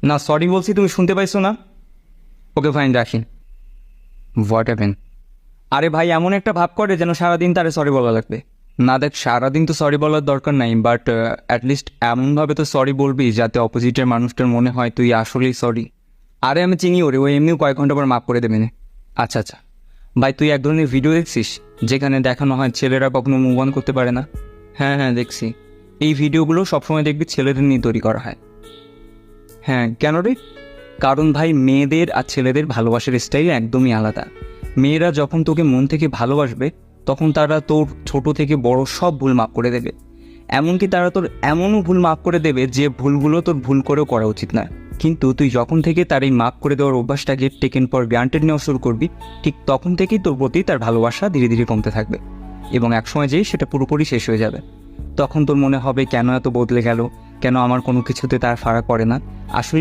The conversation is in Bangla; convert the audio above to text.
না সরি বলছি, তুমি শুনতে পাইছো না? ওকে ফাইন, রাখি। What happen? আরে ভাই এমন একটা ভাব করে যেন সারাদিন তারে সরি বলা লাগবে। না দেখ, সারাদিন তো সরি বলার দরকার নাই, বাট অ্যাটলিস্ট এমনভাবে তো সরি বলবি যাতে অপোজিটের মানুষটার মনে হয় তুই আসলেই সরি। আরে আমি চিনি ওরে, ও এমনিও কয়েক ঘন্টা পর মাফ করে দেবে না। আচ্ছা আচ্ছা ভাই, তুই এক ধরনের ভিডিও দেখছিস যেখানে দেখানো হয় ছেলেরা কখনো মুভ অন করতে পারে না? হ্যাঁ হ্যাঁ দেখছি। এই ভিডিওগুলো সবসময় দেখবি ছেলেদের নিয়ে তৈরি করা হয়। হ্যাঁ কেন রে? কারণ ভাই মেয়েদের আর ছেলেদের ভালোবাসার স্টাইল একদমই আলাদা। মেয়েরা যখন তোকে মন থেকে ভালোবাসবে তখন তারা তোর ছোট থেকে বড় সব ভুল মাফ করে দেবে। এমনকি তারা তোর এমনও ভুল মাফ করে দেবে যে ভুলগুলো তোর ভুল করেও করা উচিত না। কিন্তু তুই যখন থেকে তার এই মাফ করে দেওয়ার অভ্যাসটাকে টেকেন ফর গ্রান্টেড নেওয়া শুরু করবি, ঠিক তখন থেকেই তোর প্রতি তার ভালোবাসা ধীরে ধীরে কমতে থাকবে এবং একসময় যেয়ে সেটা পুরোপুরি শেষ হয়ে যাবে। তখন তোর মনে হবে কেন এত বদলে গেল, কেন আমার কোনো কিছুতে তার ফারাক পড়ে না। আসলে